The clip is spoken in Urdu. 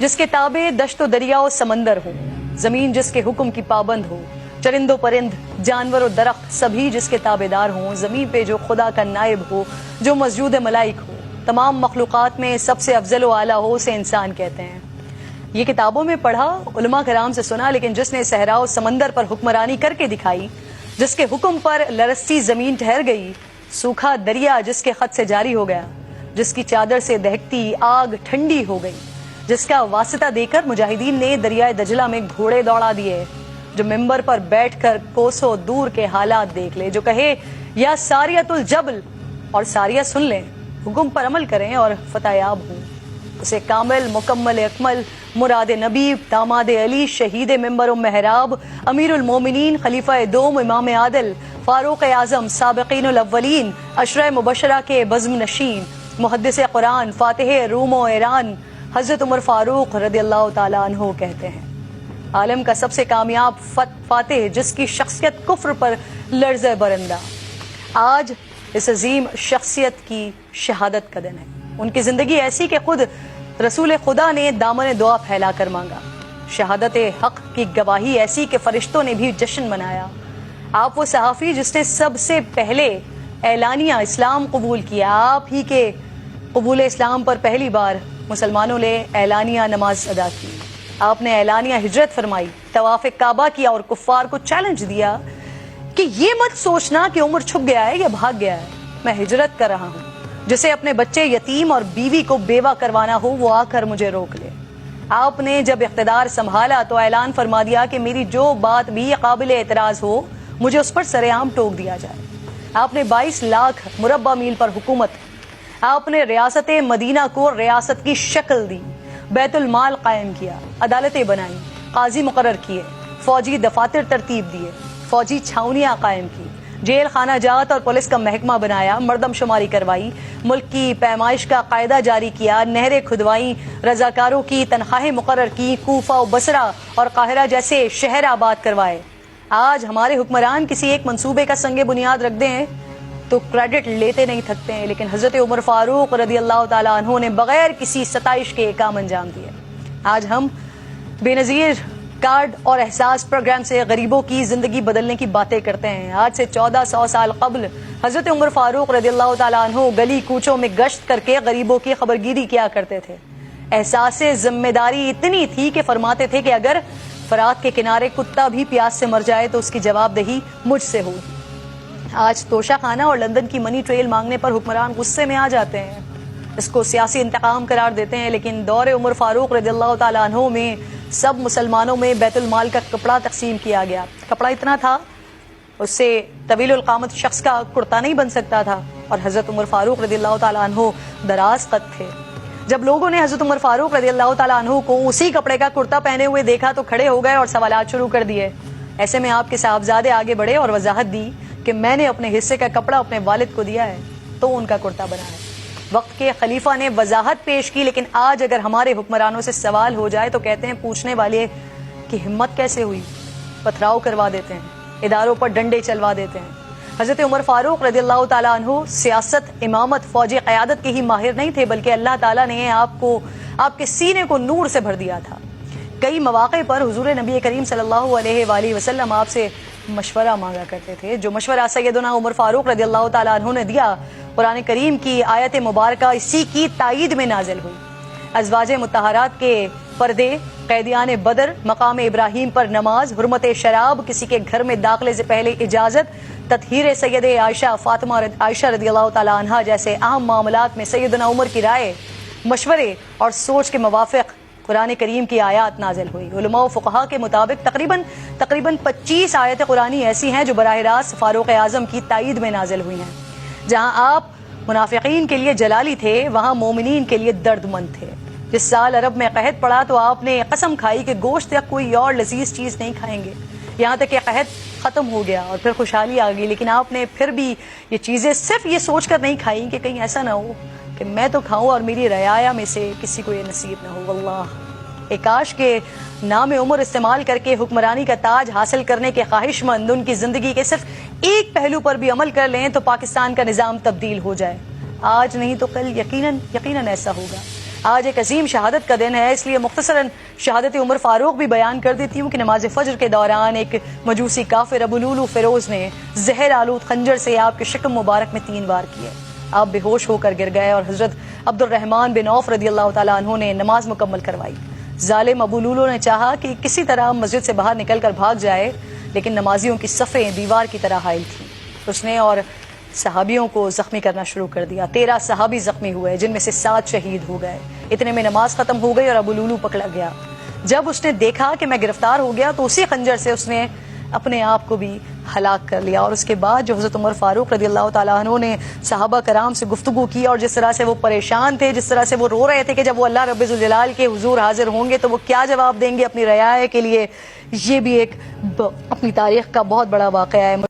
جس کے تابع دشت و دریا و سمندر ہو، زمین جس کے حکم کی پابند ہو، چرند و پرند، جانور و درخت سبھی جس کے تابع دار ہوں، زمین پہ جو خدا کا نائب ہو، جو مسجود ملائک ہو، تمام مخلوقات میں سب سے افضل و اعلیٰ ہو، اسے انسان کہتے ہیں۔ یہ کتابوں میں پڑھا، علماء کرام سے سنا، لیکن جس نے صحرا و سمندر پر حکمرانی کر کے دکھائی، جس کے حکم پر لرزتی زمین ٹھہر گئی، سوکھا دریا جس کے خط سے جاری ہو گیا، جس کی چادر سے دہکتی آگ ٹھنڈی ہو گئی، جس کا واسطہ دے کر مجاہدین نے دریائے دجلہ میں گھوڑے دوڑا دیے، جو ممبر پر بیٹھ کر کوسوں دور کے حالات دیکھ لے، جو کہے یا ساریت الجبل اور ساریہ سن لیں، حکم پر عمل کریں اور فتح یاب ہوں، اسے کامل مکمل اکمل مراد نبی داماد علی شہید ممبر و محراب امیر المومنین خلیفہ دوم امام عادل فاروق اعظم سابقین الاولین عشرہ مبشرہ کے بزم نشین محدث قرآن فاتح روم و ایران حضرت عمر فاروق رضی اللہ تعالیٰ عنہ کہتے ہیں، عالم کا سب سے کامیاب فاتح جس کی شخصیت کفر پر لرزہ برندہ۔ آج اس عظیم شخصیت کی شہادت کا دن ہے۔ ان کی زندگی ایسی کہ خود رسول خدا نے دامن دعا پھیلا کر مانگا، شہادت حق کی گواہی ایسی کہ فرشتوں نے بھی جشن منایا۔ آپ وہ صحافی جس نے سب سے پہلے اعلانیہ اسلام قبول کیا، آپ ہی کے قبول اسلام پر پہلی بار مسلمانوں نے اعلانیہ نماز ادا کی، آپ نے اعلانیہ ہجرت فرمائی، طواف کعبہ کیا اور کفار کو چیلنج دیا کہ یہ مت سوچنا کہ عمر چھپ گیا ہے یا بھاگ گیا ہے، میں ہجرت کر رہا ہوں، جسے اپنے بچے یتیم اور بیوی کو بیوہ کروانا ہو وہ آ کر مجھے روک لے۔ آپ نے جب اقتدار سنبھالا تو اعلان فرما دیا کہ میری جو بات بھی قابل اعتراض ہو مجھے اس پر سر عام ٹوک دیا جائے۔ آپ نے 22 لاکھ مربع میل پر حکومت، آپ نے ریاست مدینہ کو ریاست کی شکل دی، بیت المال قائم کیا، عدالتیں بنائیں، قاضی مقرر کیے، فوجی دفاتر ترتیب دیے، فوجی چھاونیاں قائم کی، جیل خانہ جات اور پولیس کا محکمہ بنایا، مردم شماری کروائی، ملک کی پیمائش کا قاعدہ جاری کیا، نہریں کھدوائیں، رضاکاروں کی تنخواہیں مقرر کی، کوفہ و بصرہ اور قاہرہ جیسے شہر آباد کروائے۔ آج ہمارے حکمران کسی ایک منصوبے کا سنگ بنیاد رکھ دیں تو کریڈٹ لیتے نہیں تھکتے ہیں، لیکن حضرت عمر فاروق رضی اللہ تعالیٰ عنہ نے بغیر کسی ستائش کے کام انجام دیے۔ آج ہم بے نظیر کارڈ اور احساس پروگرام سے غریبوں کی زندگی بدلنے کی باتیں کرتے ہیں۔ آج سے 1400 سال قبل حضرت عمر فاروق رضی اللہ تعالیٰ عنہ گلی کوچوں میں گشت کر کے غریبوں کی خبرگیری کیا کرتے تھے۔ احساس ذمہ داری اتنی تھی کہ فرماتے تھے کہ اگر فرات کے کنارے کتا بھی پیاس سے مر جائے تو اس کی جواب دہی مجھ سے ہو۔ آج توشہ خانہ اور لندن کی منی ٹریل مانگنے پر حکمران غصے میں آ جاتے ہیں، اس کو سیاسی انتقام قرار دیتے ہیں، لیکن دور عمر فاروق رضی اللہ تعالیٰ عنہ میں سب مسلمانوں میں بیت المال کا کپڑا تقسیم کیا گیا۔ کپڑا اتنا تھا اس سے طویل القامت شخص کا کرتا نہیں بن سکتا تھا، اور حضرت عمر فاروق رضی اللہ تعالیٰ عنہ دراز قد تھے۔ جب لوگوں نے حضرت عمر فاروق رضی اللہ تعالیٰ عنہ کو اسی کپڑے کا کرتا پہنے ہوئے دیکھا تو کھڑے ہو گئے اور سوالات شروع کر دیے۔ ایسے میں آپ کے صاحبزادے آگے بڑھے اور وضاحت دی کہ میں نے اپنے حصے کا کپڑا اپنے والد کو دیا ہے تو ان کا کرتا بنا ہے۔ وقت کے خلیفہ نے وضاحت پیش کی، لیکن آج اگر ہمارے حکمرانوں سے سوال ہو جائے تو کہتے ہیں پوچھنے والے کی ہمت کیسے ہوئی، پتھراؤ کروا دیتے ہیں، اداروں پر ڈنڈے چلوا دیتے ہیں۔ حضرت عمر فاروق رضی اللہ تعالیٰ عنہ سیاست، امامت، فوجی قیادت کے ہی ماہر نہیں تھے، بلکہ اللہ تعالیٰ نے آپ کے سینے کو نور سے بھر دیا تھا۔ کئی مواقع پر حضور نبی کریم صلی اللہ علیہ وآلہ وسلم آپ سے مشورہ مانگا کرتے تھے، جو مشورہ سیدنا عمر فاروق رضی اللہ تعالیٰ عنہ نے دیا، قرآن کریم کی آیت مبارکہ اسی کی تائید میں نازل ہوئی۔ ازواج مطہرات کے پردے، قیدیان بدر، مقام ابراہیم پر نماز، حرمت شراب، کسی کے گھر میں داخلے سے پہلے اجازت، تطہیر سید عائشہ فاطمہ عائشہ رضی اللہ تعالیٰ عنہا جیسے اہم معاملات میں سیدنا عمر کی رائے، مشورے اور سوچ کے موافق قرآن کریم کی آیات نازل ہوئی۔ علماء و فقہا کے مطابق تقریباً 25 آیت قرآنی ایسی ہیں جو براہ راست فاروق اعظم کی تائید میں نازل ہوئی ہیں۔ جہاں آپ منافقین کے لیے جلالی تھے وہاں مومنین کے لیے درد مند تھے۔ جس سال عرب میں قحط پڑا تو آپ نے قسم کھائی کہ گوشت یا کوئی اور لذیذ چیز نہیں کھائیں گے، یہاں تک کہ قحط ختم ہو گیا اور پھر خوشحالی آ گئی، لیکن آپ نے پھر بھی یہ چیزیں صرف یہ سوچ کر نہیں کھائیں کہ کہیں ایسا نہ ہو کہ میں تو کھاؤں اور میری رعایا میں سے کسی کو یہ نصیب نہ ہو۔ واللہ کاش کے نام عمر استعمال کر کے حکمرانی کا تاج حاصل کرنے کے خواہش مند ان کی زندگی کے صرف ایک پہلو پر بھی عمل کر لیں تو پاکستان کا نظام تبدیل ہو جائے۔ آج نہیں تو کل یقیناً ایسا ہوگا۔ آج ایک عظیم شہادت کا دن ہے، اس لیے مختصراً شہادت عمر فاروق بھی بیان کر دیتی ہوں کہ نماز فجر کے دوران ایک مجوسی کافر ابو لولو فیروز نے زہر آلود خنجر سے آپ کے شکم مبارک میں 3 وار کیے۔ آپ بے ہوش ہو کر گر گئے اور حضرت عبد الرحمن بن عوف رضی اللہ تعالیٰ عنہ نے نماز مکمل کروائی۔ ظالم ابو لولو نے چاہا کہ کسی طرح مسجد سے باہر نکل کر بھاگ جائے، لیکن نمازیوں کی صفیں دیوار کی طرح حائل تھیں۔ اس نے اور صحابیوں کو زخمی کرنا شروع کر دیا۔ 13 صحابی زخمی ہوئے، جن میں سے 7 شہید ہو گئے۔ اتنے میں نماز ختم ہو گئی اور ابو لولو پکڑا گیا۔ جب اس نے دیکھا کہ میں گرفتار ہو گیا تو اسی خنجر سے اس نے اپنے آپ کو بھی ہلاک کر لیا۔ اور اس کے بعد جو حضرت عمر فاروق رضی اللہ تعالیٰ عنہ نے صحابہ کرام سے گفتگو کی اور جس طرح سے وہ پریشان تھے، جس طرح سے وہ رو رہے تھے کہ جب وہ اللہ رب ذوالجلال کے حضور حاضر ہوں گے تو وہ کیا جواب دیں گے اپنی رعایا کے لیے، یہ بھی ایک اپنی تاریخ کا بہت بڑا واقعہ ہے۔